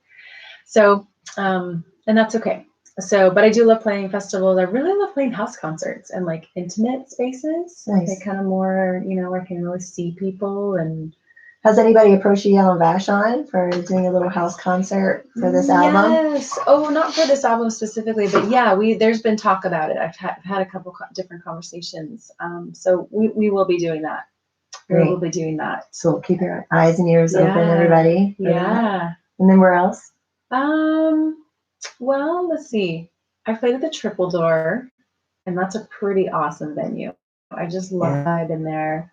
So, and that's okay. So, but I do love playing festivals. I really love playing house concerts and like intimate spaces. Nice. Like kind of more, where I can really see people. And has anybody approached you on Vashon for doing a little house concert for this album? Yes. Oh, not for this album specifically, but yeah, there's been talk about it. I've had a couple different conversations. So we will be doing that. Great. We will be doing that. So keep your eyes and ears open, everybody. Yeah. And then where else? Well, let's see. I played at the Triple Door, and that's a pretty awesome venue. I just love the vibe in there.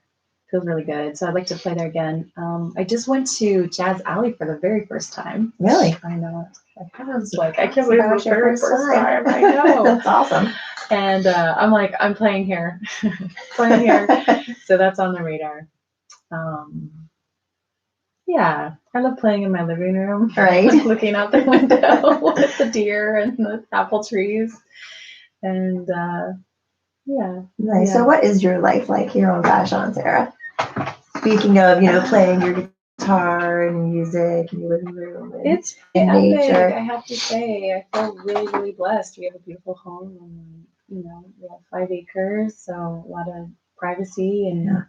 Feels really good. So I'd like to play there again. I just went to Jazz Alley for the very first time. Really? I know. I can't believe it's the very first time. I know. That's awesome. And I'm playing here. Playing here. So that's on the radar. Yeah, I love playing in my living room. Right. Looking out the window with the deer and the apple trees. And yeah. Nice. Yeah. So what is your life like here on Vashon, Sarah? Speaking of, playing your guitar and music in your living room. It's nature. I have to say, I feel really, really blessed. We have a beautiful home and, we have 5 acres. So a lot of privacy and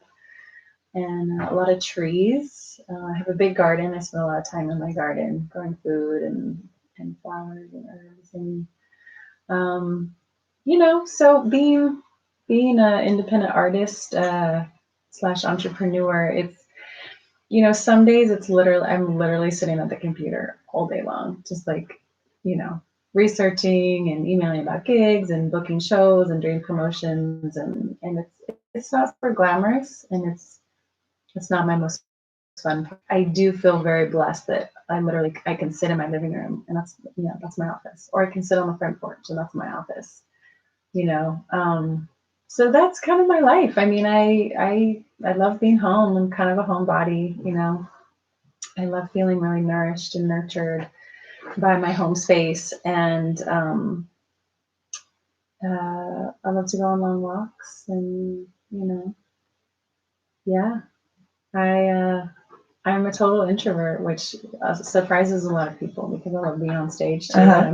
a lot of trees. I have a big garden. I spend a lot of time in my garden growing food and flowers and herbs and, so being an independent artist / entrepreneur, it's, some days I'm literally sitting at the computer all day long, just like, researching and emailing about gigs and booking shows and doing promotions and it's not super glamorous and it's not my most fun part. I do feel very blessed that I can sit in my living room and that's my office, or I can sit on the front porch and that's my office. So that's kind of my life. I mean, I love being home. I'm kind of a homebody, I love feeling really nourished and nurtured by my home space. And I love to go on long walks and, yeah, I'm a total introvert, which surprises a lot of people because I love being on stage too. And I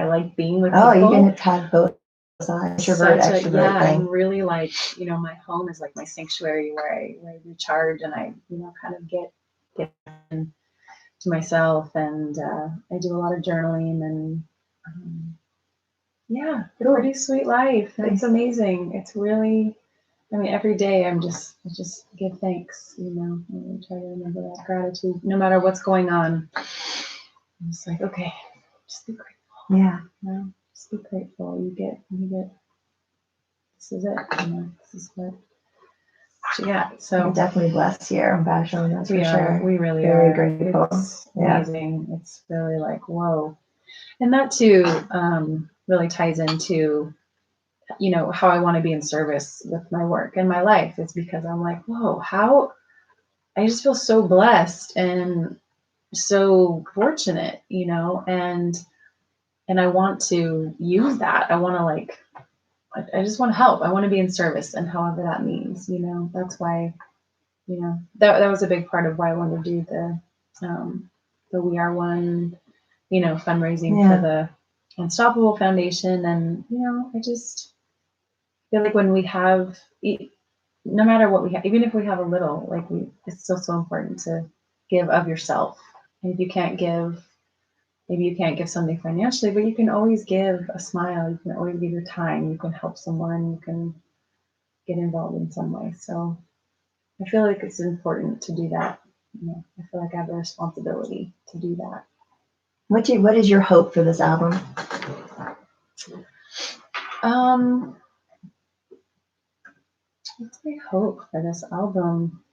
like being with people. Oh, you can have both sides, introvert, extrovert thing. I'm really like, my home is like my sanctuary where I recharge and I, kind of get to myself, and I do a lot of journaling and pretty sweet life. Nice. It's amazing. It's really, every day I just give thanks, I really try to remember that gratitude no matter what's going on. I'm just like, okay, just be grateful. Yeah. Just be grateful. You get, this is it, this is what you got. So we're definitely blessed here on Vashon, that's for sure. We really very are. grateful. It's amazing. It's really like, whoa. And that too really ties into, how I want to be in service with my work and my life. It's because I'm like, whoa, I just feel so blessed and so fortunate, and I want to use that. I want to I just want to help. I want to be in service, and however that means, that's why, that was a big part of why I wanted to do the We Are One, fundraising for the Unstoppable Foundation. And, I just feel like when we have, no matter what we have, even if we have a little, it's still so important to give of yourself. And if you can't give, maybe you can't give something financially, but you can always give a smile. You can always give your time. You can help someone. You can get involved in some way. So I feel like it's important to do that. I feel like I have a responsibility to do that. What is your hope for this album? What's my hope for this album?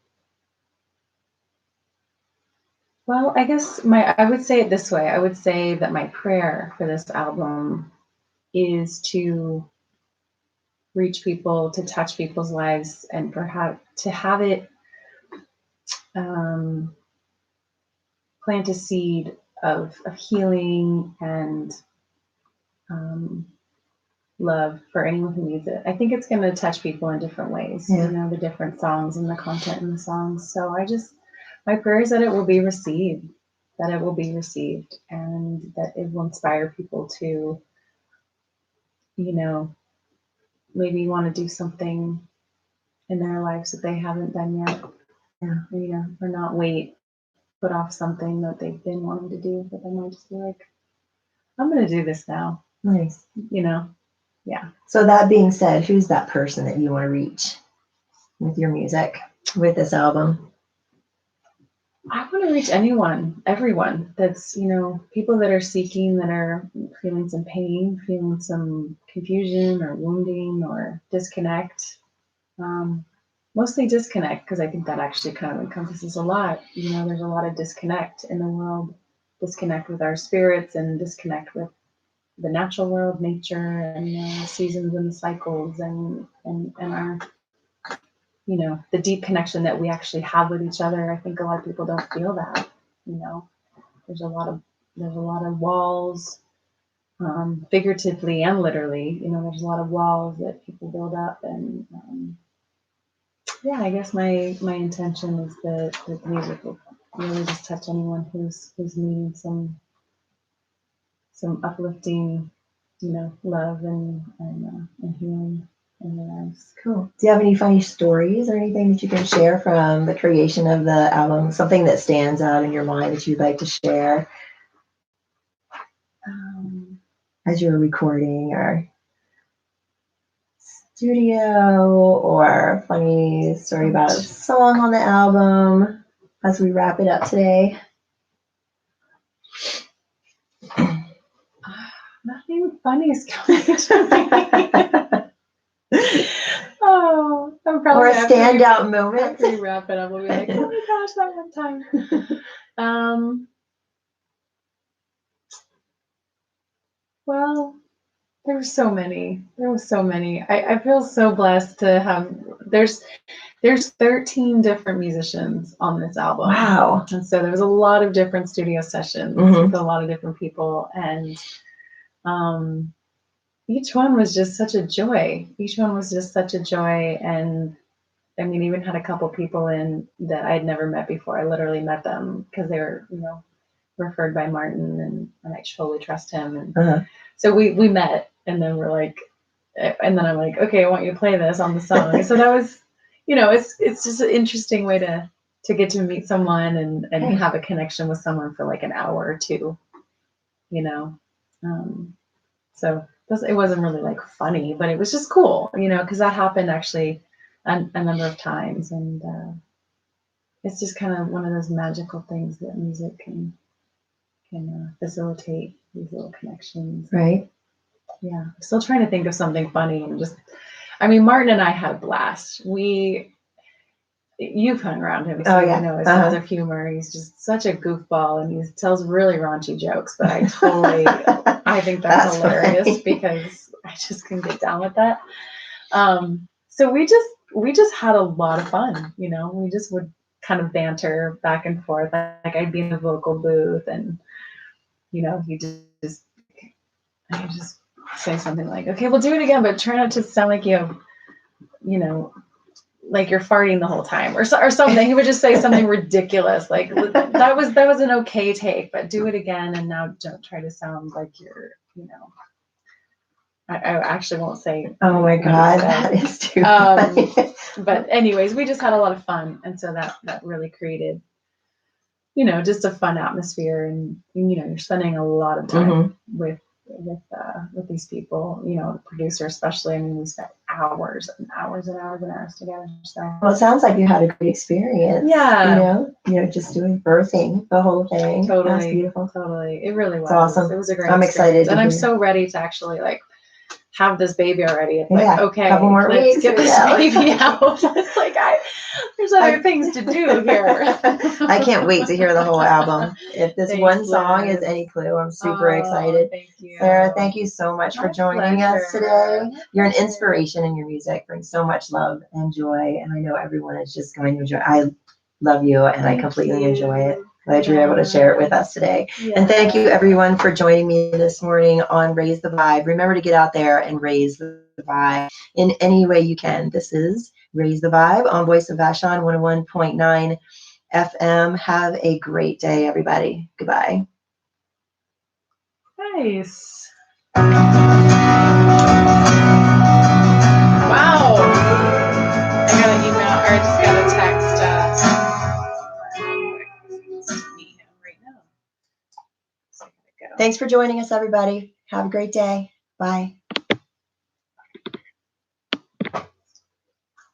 Well, I guess I would say it this way. I would say that my prayer for this album is to reach people, to touch people's lives, and perhaps to have it um, plant a seed of healing and um, love for anyone who needs it. I think it's going to touch people in different ways, Yeah. you know, the different songs and the content in the songs. So my prayer is that it will be received, and that it will inspire people to, you know, maybe want to do something in their lives that they haven't done yet. Yeah. You know, or not put off something that they've been wanting to do, but they might just be like, I'm going to do this now, Nice. you know? Yeah. So that being said, who's that person that you want to reach with your music, with this album? I want to reach everyone that's, you know, people that are seeking, that are feeling some pain, feeling some confusion or wounding or disconnect. Mostly disconnect, because I think that actually kind of encompasses a lot. You know, there's a lot of disconnect in the world, disconnect with our spirits and disconnect with the natural world, nature, and the seasons and the cycles, and our, you know, the deep connection that we actually have with each other. I think a lot of people don't feel that. You know, there's a lot of walls, figuratively and literally. You know, there's a lot of walls that people build up, and yeah, I guess my intention is that the music will really just touch anyone who's needing some uplifting, you know, love and healing in their lives. Cool. Do you have any funny stories or anything that you can share from the creation of the album? Something that stands out in your mind that you'd like to share as you were recording, or studio, or a funny story about a song on the album as we wrap it up today? Nothing funny is coming to me. Oh, I'm probably Or a standout moment. After we wrap it up, we'll be like, oh my gosh, that one time. Well, there were so many. I feel so blessed to have. There's 13 different musicians on this album. Wow. And so there was a lot of different studio sessions with a lot of different people, and each one was just such a joy. And I mean, even had a couple people in that I'd never met before. I literally met them because they were, you know, referred by Martin, and I totally trust him. And so we met, and then we're like, and then I'm like, okay, I want you to play this on the song. So that was, you know, it's just an interesting way to get to meet someone and have a connection with someone for like an hour or two, you know. So it wasn't really like funny, but it was just cool, you know, because that happened actually a number of times, and it's just kind of one of those magical things that music can facilitate, these little connections. Right. Yeah, I'm still trying to think of something funny, and I mean, Martin and I had a blast. You've hung around him, so you know his sense of humor. He's just such a goofball, and he tells really raunchy jokes, but I think that's hilarious funny. Because I just couldn't get down with that. So we just had a lot of fun, you know. We just would kind of banter back and forth. Like I'd be in the vocal booth, and you know, I just say something like, "Okay, we'll do it again, but try not to sound like you know, like you're farting the whole time," or something. He would just say something ridiculous, like that was an okay take, but do it again, and now don't try to sound like you're, you know. I actually won't say. Oh my God, that is too funny. But anyways, we just had a lot of fun, and so that really created, you know, just a fun atmosphere, and you know, you're spending a lot of time with these people, you know, the producer especially. I mean, we spent hours and hours and hours and hours together. So well, it sounds like you had a great experience. Yeah. You know, just doing birthing the whole thing. Totally. That's beautiful. Totally. It really was. It's awesome. It was a great I'm excited. And I'm so ready to actually like have this baby already. It's Yeah, like, okay, couple more let's weeks, get this yeah. baby out. It's like, there's other things to do here. I can't wait to hear the whole album. If this Thanks, one song is Liz. any clue, I'm super Oh, excited. Thank you. Sarah, thank you so much for My joining us pleasure. today. My You're an pleasure. inspiration, and your music brings so much love and joy. And I know everyone is just going to enjoy. I love you, and I Thank completely you. enjoy it. Glad you were able to share it with us today. Yeah. And thank you, everyone, for joining me this morning on Raise the Vibe. Remember to get out there and raise the vibe in any way you can. This is Raise the Vibe on Voice of Vashon 101.9 FM. Have a great day, everybody. Goodbye. Nice. Wow. I got an email, or I just got a text. Meet him right now. So I gotta go. Thanks for joining us, everybody. Have a great day. Bye.